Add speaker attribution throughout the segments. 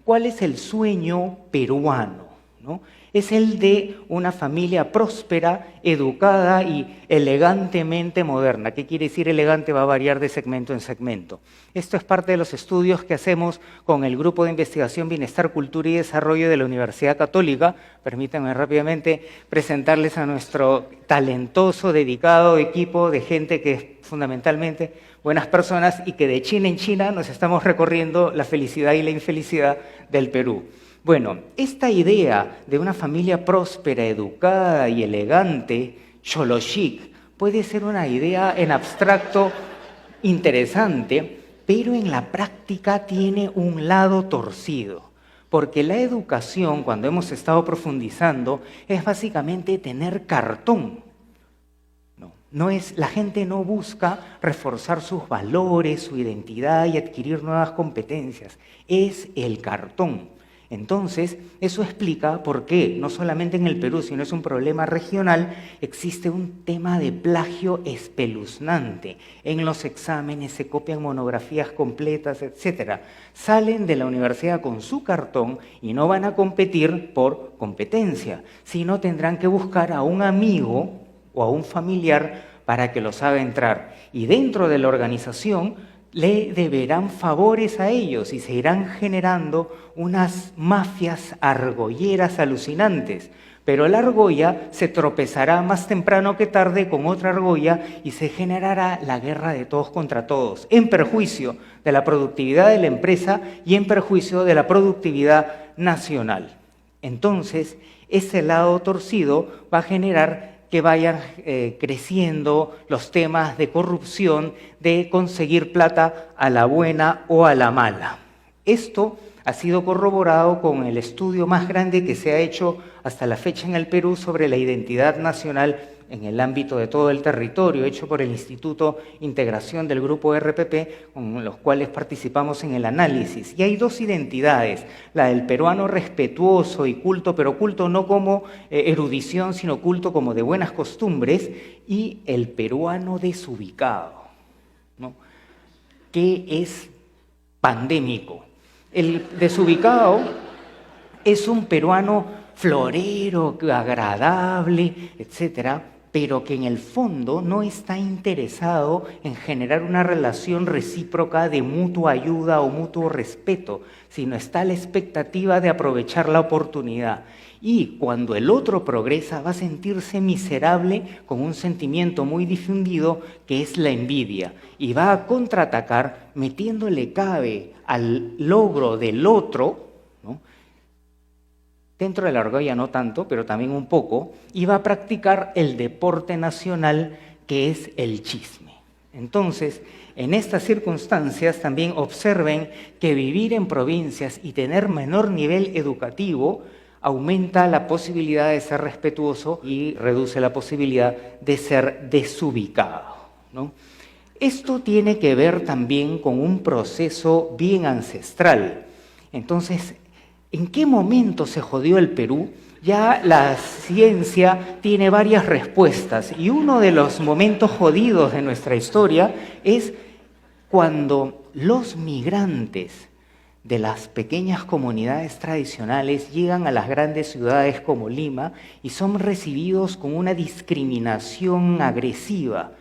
Speaker 1: ¿Cuál es el sueño peruano, ¿no? Es el de una familia próspera, educada y elegantemente moderna. ¿Qué quiere decir elegante? Va a variar de segmento en segmento. Esto es parte de los estudios que hacemos con el Grupo de Investigación Bienestar, Cultura y Desarrollo de la Universidad Católica. Permítanme rápidamente presentarles a nuestro talentoso, dedicado equipo de gente que es fundamentalmente buenas personas y que de China en China nos estamos recorriendo la felicidad y la infelicidad del Perú. Bueno, esta idea de una familia próspera, educada y elegante, cholo chic, puede ser una idea en abstracto interesante, pero en la práctica tiene un lado torcido. Porque la educación, cuando hemos estado profundizando, es básicamente tener cartón. La gente no busca reforzar sus valores, su identidad y adquirir nuevas competencias. Es el cartón. Entonces, eso explica por qué, no solamente en el Perú, sino es un problema regional, existe un tema de plagio espeluznante. En los exámenes se copian monografías completas, etc. Salen de la universidad con su cartón y no van a competir por competencia, sino tendrán que buscar a un amigo o a un familiar para que los haga entrar. Y dentro de la organización le deberán favores a ellos y se irán generando unas mafias argolleras alucinantes. Pero la argolla se tropezará más temprano que tarde con otra argolla y se generará la guerra de todos contra todos, en perjuicio de la productividad de la empresa y en perjuicio de la productividad nacional. Entonces, ese lado torcido va a generar que vayan creciendo los temas de corrupción, de conseguir plata a la buena o a la mala. Esto ha sido corroborado con el estudio más grande que se ha hecho hasta la fecha en el Perú sobre la identidad nacional en el ámbito de todo el territorio, hecho por el Instituto Integración del Grupo RPP, con los cuales participamos en el análisis. Y hay dos identidades, la del peruano respetuoso y culto, pero culto no como erudición, sino culto como de buenas costumbres, y el peruano desubicado, ¿no? Que es pandémico. El desubicado es un peruano florero, agradable, etcétera, pero que en el fondo no está interesado en generar una relación recíproca de mutua ayuda o mutuo respeto, sino está a la expectativa de aprovechar la oportunidad. Y cuando el otro progresa va a sentirse miserable con un sentimiento muy difundido que es la envidia y va a contraatacar metiéndole cabe al logro del otro, ¿no? Dentro de la argolla no tanto, pero también un poco, y va a practicar el deporte nacional que es el chisme. Entonces, en estas circunstancias también observen que vivir en provincias y tener menor nivel educativo aumenta la posibilidad de ser respetuoso y reduce la posibilidad de ser desubicado, ¿no? Esto tiene que ver también con un proceso bien ancestral. Entonces, ¿en qué momento se jodió el Perú? Ya la ciencia tiene varias respuestas y uno de los momentos jodidos de nuestra historia es cuando los migrantes de las pequeñas comunidades tradicionales llegan a las grandes ciudades como Lima y son recibidos con una discriminación agresiva.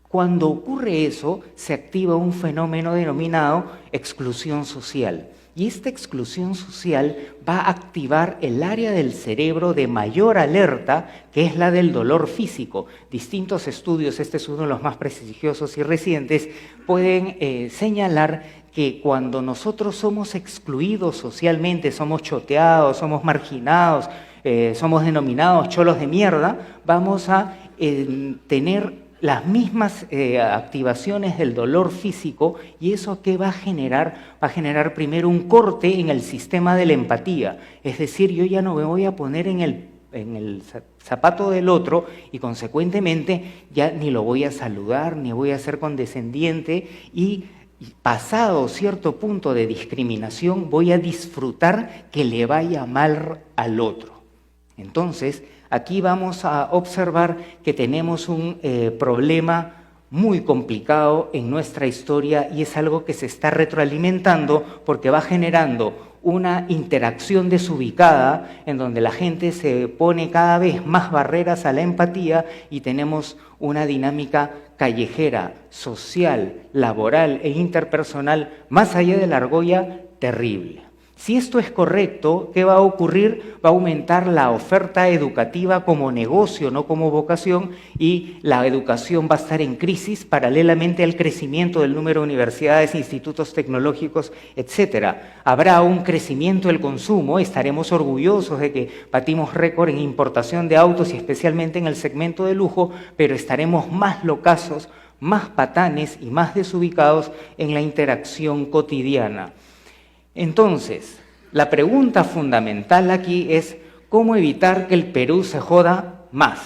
Speaker 1: Cuando ocurre eso, se activa un fenómeno denominado exclusión social. Y esta exclusión social va a activar el área del cerebro de mayor alerta, que es la del dolor físico. Distintos estudios, este es uno de los más prestigiosos y recientes, pueden señalar que cuando nosotros somos excluidos socialmente, somos choteados, somos marginados, somos denominados cholos de mierda, vamos a tener las mismas activaciones del dolor físico. ¿Y eso qué va a generar? Va a generar primero un corte en el sistema de la empatía. Es decir, yo ya no me voy a poner en el zapato del otro y consecuentemente ya ni lo voy a saludar, ni voy a ser condescendiente y pasado cierto punto de discriminación voy a disfrutar que le vaya mal al otro. Entonces, aquí vamos a observar que tenemos un problema muy complicado en nuestra historia y es algo que se está retroalimentando porque va generando una interacción desubicada en donde la gente se pone cada vez más barreras a la empatía y tenemos una dinámica callejera, social, laboral e interpersonal más allá de la argolla terrible. Si esto es correcto, ¿qué va a ocurrir? Va a aumentar la oferta educativa como negocio, no como vocación, y la educación va a estar en crisis paralelamente al crecimiento del número de universidades, institutos tecnológicos, etc. Habrá un crecimiento del consumo, estaremos orgullosos de que batimos récord en importación de autos y especialmente en el segmento de lujo, pero estaremos más locazos, más patanes y más desubicados en la interacción cotidiana. Entonces, la pregunta fundamental aquí es ¿cómo evitar que el Perú se joda más?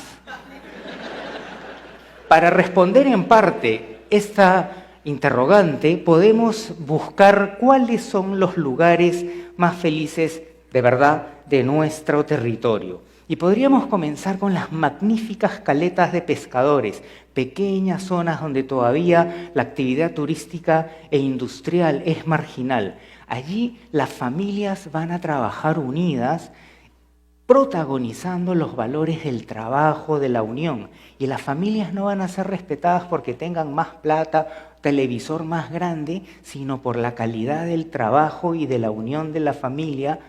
Speaker 1: Para responder en parte esta interrogante, podemos buscar cuáles son los lugares más felices de verdad de nuestro territorio. Y podríamos comenzar con las magníficas caletas de pescadores, pequeñas zonas donde todavía la actividad turística e industrial es marginal. Allí las familias van a trabajar unidas, protagonizando los valores del trabajo, de la unión. Y las familias no van a ser respetadas porque tengan más plata, televisor más grande, sino por la calidad del trabajo y de la unión de la familia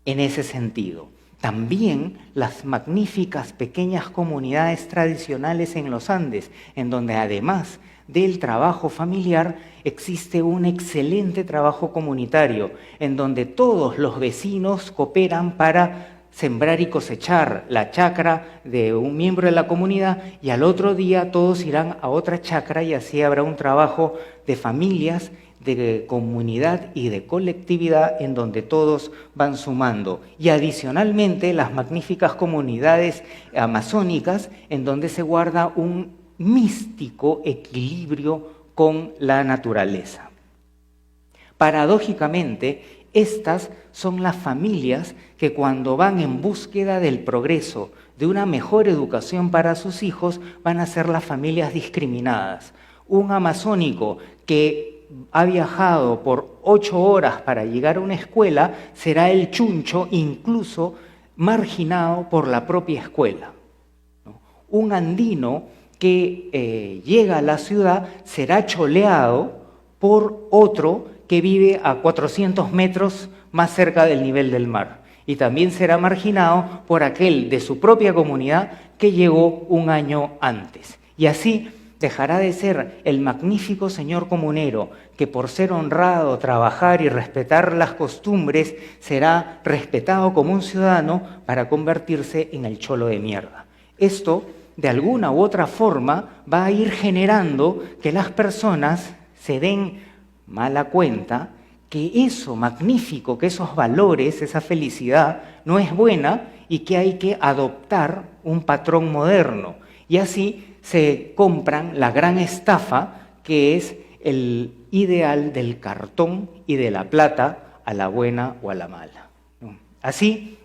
Speaker 1: en ese sentido. También las magníficas pequeñas comunidades tradicionales en los Andes, en donde además del trabajo familiar existe un excelente trabajo comunitario, en donde todos los vecinos cooperan para sembrar y cosechar la chacra de un miembro de la comunidad y al otro día todos irán a otra chacra y así habrá un trabajo de familias, de comunidad y de colectividad en donde todos van sumando. Y adicionalmente las magníficas comunidades amazónicas en donde se guarda un místico equilibrio con la naturaleza. Paradójicamente, estas son las familias que cuando van en búsqueda del progreso, de una mejor educación para sus hijos, van a ser las familias discriminadas. Un amazónico que ha viajado por 8 horas para llegar a una escuela será el chuncho incluso marginado por la propia escuela. Un andino que llega a la ciudad será choleado por otro que vive a 400 metros más cerca del nivel del mar. Y también será marginado por aquel de su propia comunidad que llegó un año antes. Y así dejará de ser el magnífico señor comunero que por ser honrado, trabajar y respetar las costumbres será respetado como un ciudadano para convertirse en el cholo de mierda. Esto, de alguna u otra forma, va a ir generando que las personas se den mala cuenta que eso magnífico, que esos valores, esa felicidad no es buena y que hay que adoptar un patrón moderno. Y así se compran la gran estafa que es el ideal del cartón y de la plata a la buena o a la mala. Así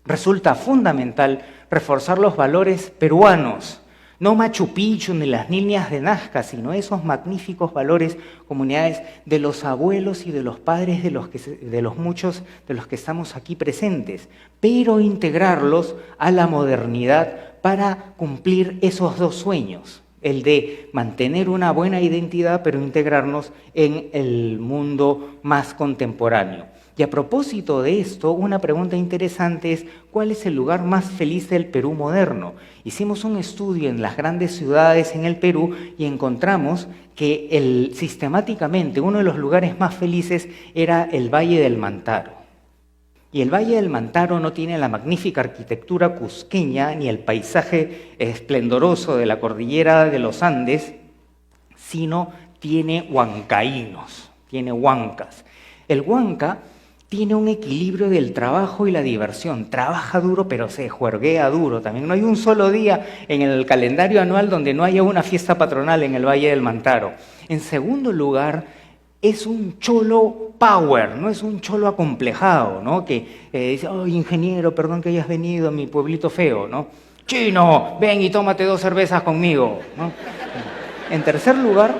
Speaker 1: resulta fundamental reforzar los valores peruanos, no Machu Picchu ni las líneas de Nazca, sino esos magníficos valores, comunidades de los abuelos y de los padres de los muchos de los que estamos aquí presentes, pero integrarlos a la modernidad para cumplir esos dos sueños, el de mantener una buena identidad, pero integrarnos en el mundo más contemporáneo. Y a propósito de esto, una pregunta interesante es, ¿cuál es el lugar más feliz del Perú moderno? Hicimos un estudio en las grandes ciudades en el Perú y encontramos que sistemáticamente uno de los lugares más felices era el Valle del Mantaro. Y el Valle del Mantaro no tiene la magnífica arquitectura cusqueña ni el paisaje esplendoroso de la cordillera de los Andes, sino tiene huancaínos, tiene huancas. El huanca tiene un equilibrio del trabajo y la diversión. Trabaja duro, pero se juerguea duro también. No hay un solo día en el calendario anual donde no haya una fiesta patronal en el Valle del Mantaro. En segundo lugar, es un cholo power, no es un cholo acomplejado, ¿no? Que dice, oh, ingeniero, perdón que hayas venido a mi pueblito feo, ¿no? Chino, ven y tómate 2 cervezas conmigo, ¿no? En tercer lugar,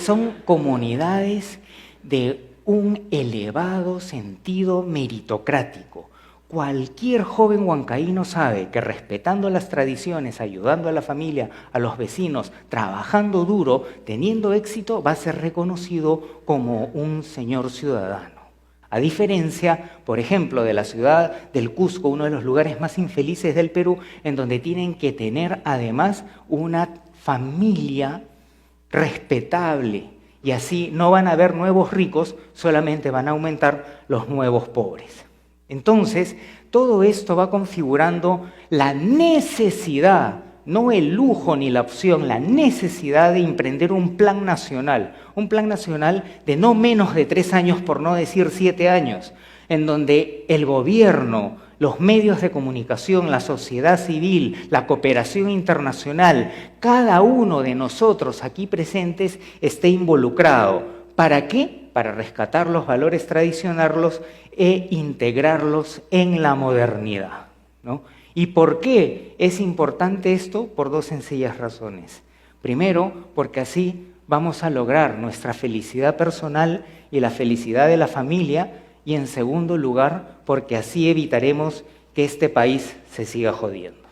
Speaker 1: son comunidades de un elevado sentido meritocrático. Cualquier joven huancaíno sabe que respetando las tradiciones, ayudando a la familia, a los vecinos, trabajando duro, teniendo éxito, va a ser reconocido como un señor ciudadano. A diferencia, por ejemplo, de la ciudad del Cusco, uno de los lugares más infelices del Perú, en donde tienen que tener además una familia respetable, y así no van a haber nuevos ricos, solamente van a aumentar los nuevos pobres. Entonces, todo esto va configurando la necesidad, no el lujo ni la opción, la necesidad de emprender un plan nacional de no menos de 3 años, por no decir 7 años, en donde el gobierno, los medios de comunicación, la sociedad civil, la cooperación internacional, cada uno de nosotros aquí presentes esté involucrado. ¿Para qué? Para rescatar los valores tradicionales e integrarlos en la modernidad, ¿no? ¿Y por qué es importante esto? Por 2 sencillas razones. Primero, porque así vamos a lograr nuestra felicidad personal y la felicidad de la familia, y en segundo lugar, porque así evitaremos que este país se siga jodiendo.